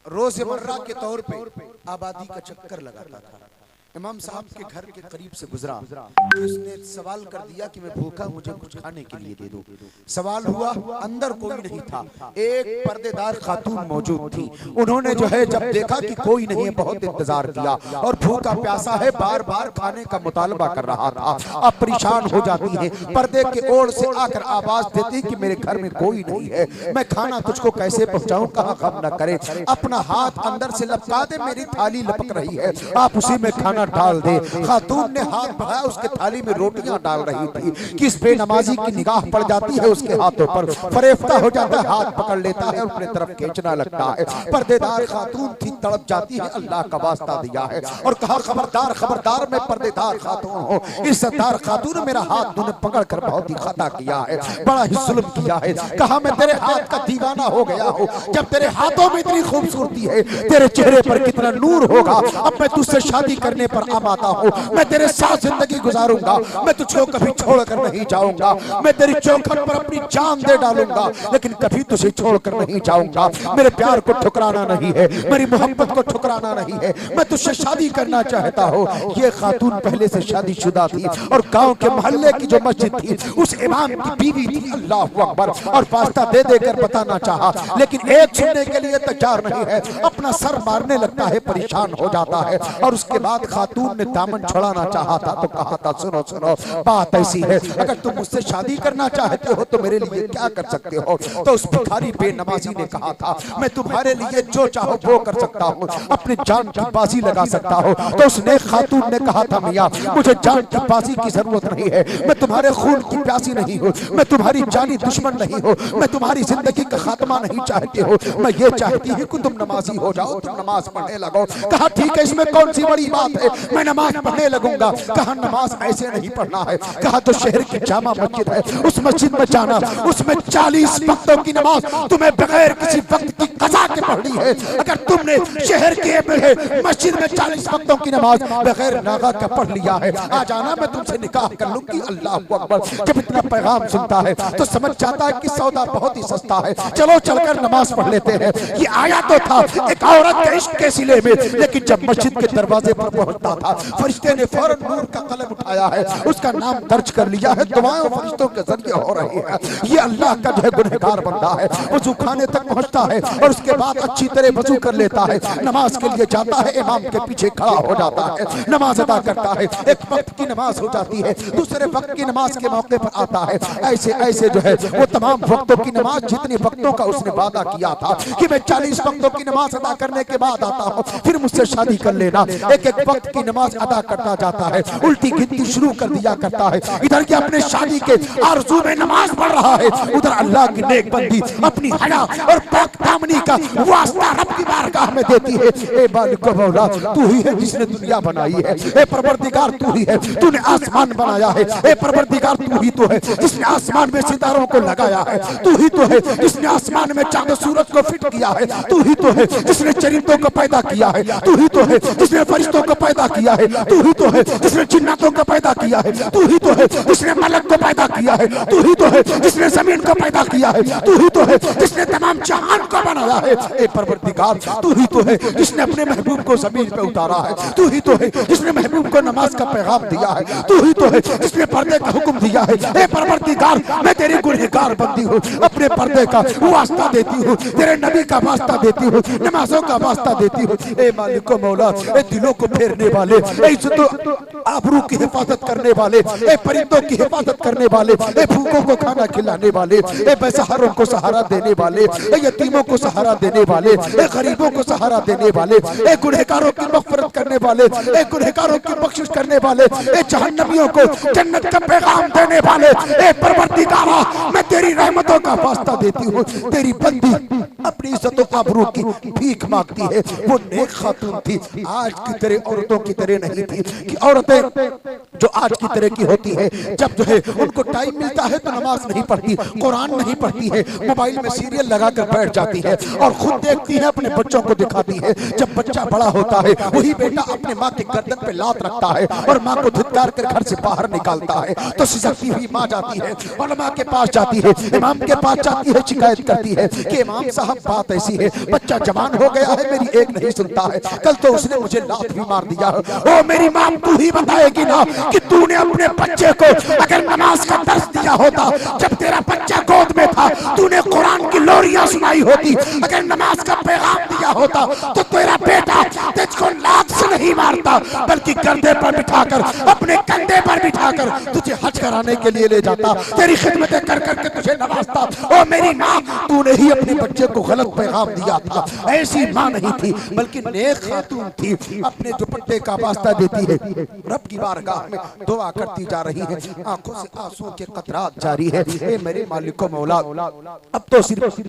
रोज़मर्रा के तौर पे आबादी का चक्कर लगाता था। इमाम साहब के घर के करीब से गुजरा, उसने सवाल कर दिया कि मैं भूखा, मुझे कुछ खाने के लिए दे दो। सवाल हुआ, अंदर कोई नहीं था, एक पर्देदार खातून मौजूद थी। उन्होंने जो है जब देखा कि कोई नहीं है, बहुत इंतजार किया और भूखा प्यासा है, बार बार खाने का मुतालबा कर रहा था। अब परेशान हो जाती है, पर्दे के ओर से आकर आवाज देती कि मेरे घर में कोई नहीं है, मैं खाना तुझको कैसे पहुंचाऊं, कहाँ गम न करे, अपना हाथ अंदर से लपका दे, मेरी थाली लपक रही है, आप उसी में खाना डाल दे। खातून ने हाथ बढ़ाया, उसके थाली में रोटियां डाल रही थी कि इस बेनमाजी की निगाह पड़ जाती है उसके हाथों पर, फरेफ्ता हो जाता है, हाथ पकड़ लेता है और अपने तरफ खींचना लगता है। पर्देदार खातून थी, तड़प जाती है, अल्लाह का वास्ता दिया है और कहा खबरदार खबरदार, मैं पर्देदार खातून हूँ, इज्जतदार खातून, मेरा हाथ तूने पकड़ कर बहुत ही खता किया है, बड़ा ही जुल्म किया है। कहा मैं तेरे हाथ का दीवाना हो गया हूँ, जब तेरे हाथों में इतनी खूबसूरती है, तेरे चेहरे पर कितना नूर होगा, अब मैं तुझसे शादी करने पर अब आता हूँ, मैं तेरे साथ जिंदगी गुजारूंगा, मैं तुझको कभी छोड़कर नहीं जाऊंगा, मैं तेरी चौखट पर अपनी जान दे डालूंगा, लेकिन कभी तुझे छोड़कर नहीं जाऊंगा। मेरे प्यार को ठुकराना नहीं है, मेरी मोहब्बत को ठुकराना नहीं है, मैं तुझसे शादी करना चाहता हूँ। ये खातून पहले से शादीशुदा थी और गांव के मोहल्ले की जो मस्जिद थी उस इमाम की बीवी थी, अल्लाह अकबर, और वास्ता दे देकर बताना चाहा, लेकिन एक सुनने के लिए तैयार नहीं है, अपना सर मारने लगता है, परेशान हो जाता है। और उसके बाद खातून ने दामन छुड़ाना चाहा था तो कहा था, सुनो सुनो, बात ऐसी है, अगर तुम मुझसे शादी करना चाहते हो तो मेरे लिए क्या कर सकते हो। तो उस भिखारी बेनमाजी ने कहा था, मैं तुम्हारे लिए जो चाहो वो कर सकता हूँ, अपनी जान की बाजी लगा सकता हूँ। तो उसने खातून ने कहा था, मियाँ मुझे जान की बाजी की जरूरत नहीं है, मैं तुम्हारे खून की प्यासी नहीं हूँ, मैं तुम्हारी जानी दुश्मन नहीं हूँ, मैं तुम्हारी जिंदगी का खात्मा नहीं चाहती हूँ, मैं ये चाहती हूँ कि तुम नमाजी हो जाओ, तुम नमाज पढ़ने लगो। कहा ठीक है, इसमें कौन सी बड़ी बात है, मैं नमाज पढ़ने लगूंगा। कहा नमाज ऐसे नहीं पढ़ना है, कहा तो शहर की जामा मस्जिद है, उस मस्जिद में जाना, उसमें 40 वक्तों की नमाज तुम्हें बगैर किसी वक्त की कज़ा के पढ़नी है। अगर तुमने शहर के मस्जिद में 40 वक्तों की नमाज बगैर नागा का पढ़ लिया है, आ जाना, मैं तुमसे निकाह कर लूंगी। अल्लाह अकबर, जब इतना पैगाम सुनता है तो समझ जाता है कि सौदा बहुत ही सस्ता है, चलो चलकर नमाज पढ़ लेते हैं। ये आया तो था एक औरत के इश्क के सिले में, लेकिन जब मस्जिद के दरवाजे पर पहुंचता था, फरिश्ते ने फौरन नूर का कलम उठाया है, उसका नाम दर्ज कर लिया है, दुआएं फरिश्तों के जरिए हो रही है। ये अल्लाह का जो है गुनहगार बंदा है, वजू खाने तक पहुंचता है और उसके बाद अच्छी तरह वजू कर लेता है, नमाज के लिए जाता है, इमाम के पीछे खड़ा हो जाता है, नमाज अदा करता है। एक वक्त की नमाज हो जाती है, दूसरे वक्त की नमाज के मौके पर आता है, ऐसे ऐसे जो है वो तमाम वक्तों की नमाज, जितने वक्तों का उसने वादा किया था कि मैं 40 वक्तों की नमाज अदा करने के बाद आता हूँ, फिर मुझसे शादी कर लेना, एक एक वक्त की नमाज अदा करता जाता है, उल्टी गिनती शुरू कर दिया करता है। इधर के अपने शादी के आरज़ू में नमाज पढ़ रहा है, उधर अल्लाह की नेक बंदी अपनी हया और पाक दामनी का वास्ता रब की बारगाह में देती है। ए मालिक मौला, तू ही है जिसने दुनिया बनाई है, ए परवरदिगार तू ही है, तूने आसमान बनाया है, ए परवरदिगार तू ही तो है जिसने आसमान में सितारों को लगाया है, तू ही तो है जिसने आसमान में चांद सूरज को फिट किया है, तू ही तो है जिसने चरिंदों को पैदा किया है, तू ही तो है जिसने फरिश्तों को पैदा किया है, तू ही तो है जिसने जिन्नातों को पैदा किया है, तू ही तो है जिसने मलक को पैदा किया है, तू ही तो है जिसने जमीन को पैदा किया है, तू ही तो है जिसने तमाम जहान को बनाया है। ए परवरदिगार, तू ही तो है जिसने अपने महबूब को जमीन पे उतारा है, तू ही तो है जिसने महबूब को नमाज का पैगाम दिया है, तू ही तो है जिसने पर्दे का हुक्म दिया है। ए परवरदिगार, मैं तेरी गुनहगार बंदी हूँ, अपने पर्दे का वास्ता देती हूँ, तेरे नबी का वास्ता देती हूँ, नमाजों का वास्ता देती हूँ। ए मालिक मौला, ए दिलों को फेरने वाले, ए इज्जतों आबरू की हिफाजत करने वाले, ए परिंदों की हिफाजत करने वाले, ए भूखों को खाना खिलाने वाले, ए बेसहारों को सहारा देने वाले, ए यतीमों को सहारा देने वाले, ए गरीबों को सहारा देने वाले, ए गुनहगारों की मग़फ़िरत करने वाले, ए गुनहगारों की बख्शिश करने वाले, ए जहन्नमियों को जन्नत का पैगाम देने वाले, ए परवरदिगारा, मैं तेरी रहमतों का वास्ता देती हूँ। तेरी बंदी अपनी इज्जत और आबरू की भीख मांगती है। वो नेक खातून थी, आज की तरह औरतों की तरह नहीं थी कि औरतें जो आज की तरह की होती है, जब जो है उनको टाइम मिलता है तो नमाज नहीं पढ़ती, कुरान नहीं पढ़ती है, मोबाइल में सीरियल लगाकर बैठ जाती है और खुद देख देखती है अपने बच्चों को दिखाती है। जब बच्चा बड़ा होता है वही बेटा अपने माँ के गर्दन पे लात रखता है और माँ को धिक्कार कर घर से बाहर निकालता है। तो सिसकती हुई माँ जाती है, उलमा के पास जाती है, इमाम के पास जाती है, शिकायत करती है कि इमाम साहब बात ऐसी है, बच्चा जवान हो गया है, मेरी एक नहीं सुनता है, कल तो उसने मुझे लात भी मार दिया। ओ मेरी माँ, तू ही बताएगी ना कि तूने अपने बच्चे को अगर नमाज का दर्स दिया होता, जब तेरा बच्चा गोद में था तूने कुरान की लोरियां सुनाई होती, अगर नमाज का पैगाम दिया होता तो तेरा बेटा तुझको लात से नहीं मारता बल्कि कंधे पर बिठाकर, अपने कंधे पर बिठाकर तुझे हज कराने के लिए ले जाता, तेरी खिदमतें कर करके तुझे नवाजता। ओ मेरी माँ, तूने ही अपने बच्चे को गलत पैगाम दिया था। ऐसी माँ नहीं थी बल्कि नेक खातून थी, अपने दुपट्टे का वास्ता देती है, रब की बारगाह में दुआ करती जा रही है, आंखों से आंसू के कतरात जारी है। ए मेरे मालिक मौला, अब तो सिर्फ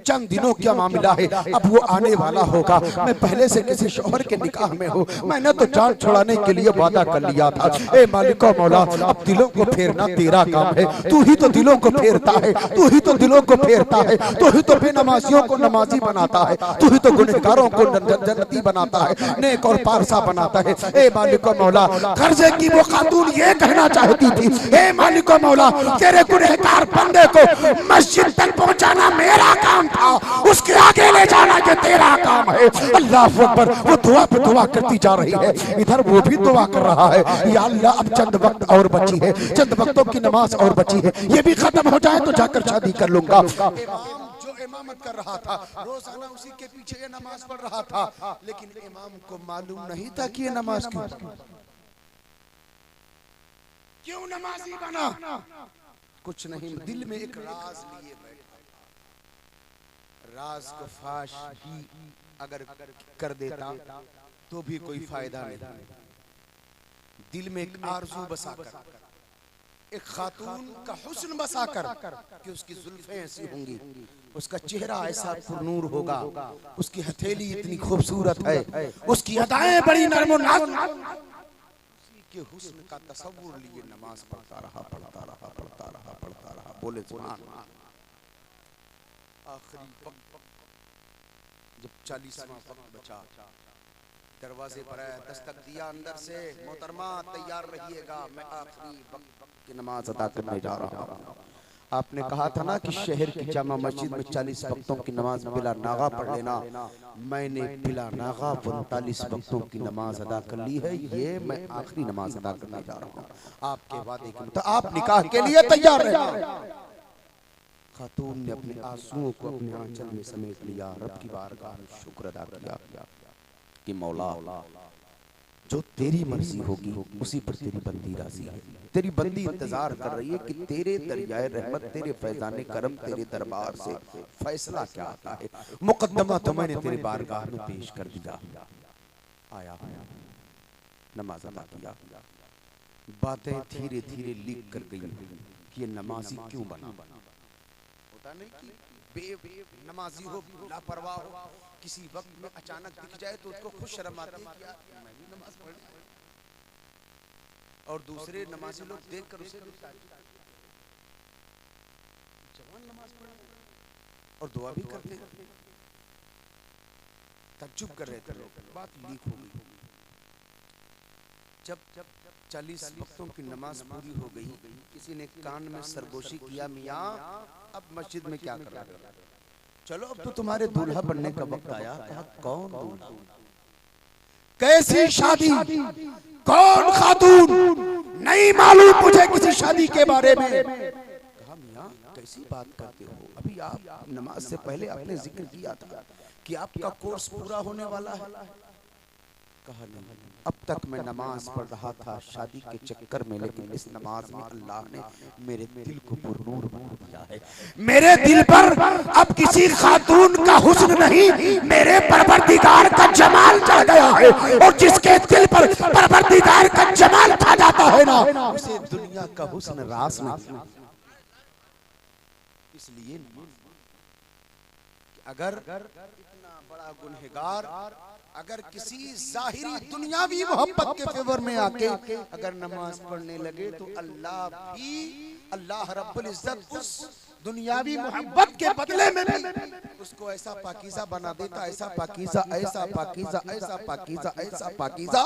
चंद दिनों का मामला है, अब वो आने वाला होगा। मैं पहले से किसी शौहर के निकाह में हूँ, मैंने तो जान छुड़ाने के लिए वादा कर लिया था। ए मालिक मौला, अब दिलों को फेरना तेरा काम है, तू ही तो दिलों को फेरता है, तू ही तो दिलों को फेरता है, तू ही तो बेनमाजियों को नमाजी बनाता है, तू ही तो गुनहगारों को जन्नती बनाता है, नेक और पारसा बनाता है। ए मालिक मौला, कर्जे की वो खातून ये कहना चाहती थी, ए मालिक मौला, तेरे गुनहगार बंदे को मस्जिद तक पहुंचाना मेरा काम था, उसके आगे ले जाना ये तेरा काम है। अल्लाह अकबर। वो दुआ पे दुआ करती जा रही है, इधर वो भी दुआ कर रहा है, या अल्लाह अब चंद वक्त और बची है, चंद वक्तों की नमाज और बची है, ये भी खत्म हो जाए तो जाकर शादी कर लूंगा। इमामत कर रहा था, रोजाना उसी के पीछे ये नमाज पढ़ रहा था, लेकिन इमाम को मालूम नहीं था कि ये नमाज क्यों नमाजी बना। कुछ नहीं, दिल में एक राज लिए बैठा, राज को फाश भी अगर कर देता तो भी कोई फायदा नहीं। दिल में एक आरज़ू बसाकर, एक खातून का हुस्न बसाकर कि उसकी जुल्फें ऐसी होंगी, उसका चेहरा ऐसा पुरनूर होगा, उसकी हथेली इतनी खूबसूरत है, उसकी अदाएं बड़ी नरम के हुस्न का तसव्वुर लिए नमाज पढ़ता रहा, पढ़ता रहा, पढ़ता रहा, पढ़ता रहा। बोले सुभान अल्लाह। आखिरी वक्त जब 40वां वक्त बचा, दरवाजे पर आया, दस्तक दिया अंदर से, मोहतरमा तैयार रहिएगा, मैं आखिरी वक्त की नमाज अदा करने जा रहा हूँ। आपने कहा था ना कि शहर की जामा मस्जिद में 40 वक्तों की नमाज बिला नागा पढ़ लेना, मैंने बिला नागा 39 वक्तों की नमाज अदा कर ली है, ये मैं आखिरी नमाज अदा करने जा रहा हूँ। आपके वादे के मुताबिक आप निकाह के लिए तैयार रहना। खातून ने अपने आंसुओं को अपने आंचल में समेट लिया, रब की बारगाह में शुक्र अदा किया कि मौला जो तेरी मर्जी होगी उसी पर तेरी बंदी राजी है। तेरी बंदी इंतजार कर रही है कि तेरे दरियाए रहमत, तेरे फैजाने करम, तेरे दरबार से फैसला क्या आता है। मुकद्दमा तो मैंने तेरे बारगाह में पेश कर दिया। आया, नमाज अदा किया, बातें धीरे धीरे लीक कर गई कि ये नमाजी क्यों बना। होता नहीं कि नमाजी हो, लापरवाह हो, किसी वक्त में अचानक दिख जाए तो उसको खुश शर्म आती है कि मैं भी नमाज पढ़, और दूसरे नमाजी लोग देखकर उसे जवान नमाज पढ़ और दुआ भी करते, तज्जुब कर रहे थे लोग। बात लीक हो गई। जब 40 वक्तों की नमाज पूरी हो गई, किसी ने कान में सरगोशी किया, मियाँ अब मस्जिद में क्या कर रहे हो, चलो अब तो तुम्हारे दूल्हा बनने का वक्त आया। कहा कौन दूल्हा, कैसी शादी, कौन खातून, नहीं मालूम मुझे किसी शादी के बारे में। कहा मियाँ कैसी बात करते हो, अभी आप नमाज से पहले आपने जिक्र किया था कि आपका कोर्स पूरा होने वाला है। कहा नहीं, अब तक मैं नमाज पढ़ रहा था शादी के चक्कर में, लेकिन इस नमाज में अल्लाह ने मेरे दिल को पुरनूर बना दिया है। मेरे दिल पर अब किसी खातून का हुस्न नहीं, मेरे परवरदिगार का जमाल चढ़ गया है, और जिसके दिल पर परवरदिगार का जमाल छा जाता है ना, उसे दुनिया का हुस्न रास नहीं। इसलिए अगर इतना बड़ा गुनहगार अगर किसी जाहिरी दुनियावी मोहब्बत के फेवर में आके अगर नमाज पढ़ने लगे तो अल्लाह रब्बुल इज्जत उस दुनियावी मोहब्बत के बदले में भी उसको ऐसा पाकीज़ा बना देता, ऐसा पाकीज़ा, ऐसा पाकीज़ा, ऐसा पाकीज़ा, ऐसा पाकीज़ा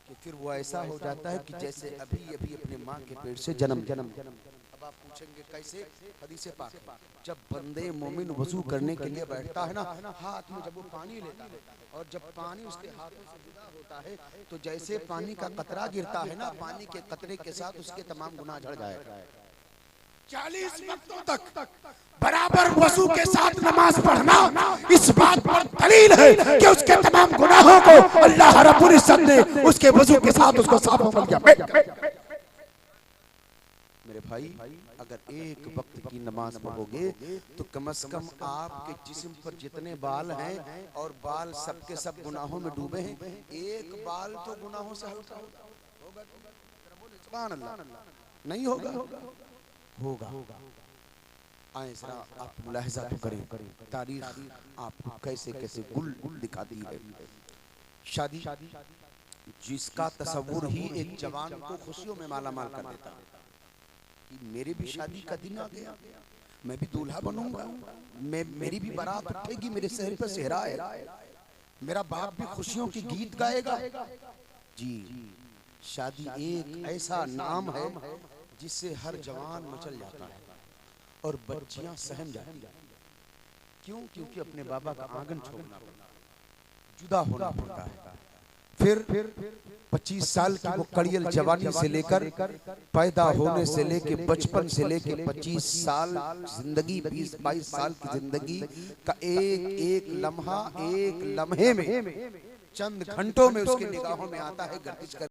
कि फिर वो ऐसा हो जाता है कि जैसे अभी अभी अपने माँ के पेट से जन्म। अब आप पूछेंगे कैसे? हदीस पाक है, जब बंदे मोमिन वजू करने के लिए बैठता है ना, हाथ में जब वो पानी लेता है और जब पानी उसके हाथों से जुदा होता है तो जैसे पानी का कतरा गिरता है ना, पानी के कतरे के साथ उसके तमाम गुनाह झड़ जाएगा। 40 वक्तों तक बराबर वजू के साथ नमाज पढ़ना इस बात पर दलील है कि उसके तमाम गुनाहों को अल्लाह रब्बुल इज्जत ने उसके वजू के साथ उसको साफ कर दिया। मेरे भाई, अगर एक वक्त की नमाज पढ़ोगे तो कम से कम आपके जिस्म पर जितने बाल हैं और बाल सबके सब गुनाहों में डूबे हैं, एक बाल तो गुनाहों से हल्का होगा। सुभान अल्लाह। नहीं होगा? होगा। आए जरा आप मुलाहिजा तो करें, तारीख आपको कैसे कैसे गुल गुल दिखाती है। शादी जिसका तस्वुर ही एक जवान को खुशियों में माला माल कर देता है कि मेरे भी शादी का दिन आ गया, मैं भी दूल्हा बनूंगा, मेरी भी बारात उठेगी, मेरे शहर पर सेहरा है, मेरा बाप भी खुशियों की गीत गाएगा। जी, शादी एक ऐसा नाम है जिससे हर जवान मचल जाता है और बच्चियां सहम जाती हैं। क्यों? क्योंकि अपने बाबा का आंगन छोड़ना पड़ता है, जुदा होना पड़ता है। फिर 25 साल की वो कड़ियल जवानी से लेकर पैदा होने से लेके बचपन से लेके 25 साल जिंदगी, 20-22 साल की जिंदगी का एक एक लम्हा, एक लम्हे में, चंद घंटों में उसकी निगाहों में आता है गर्दिश कर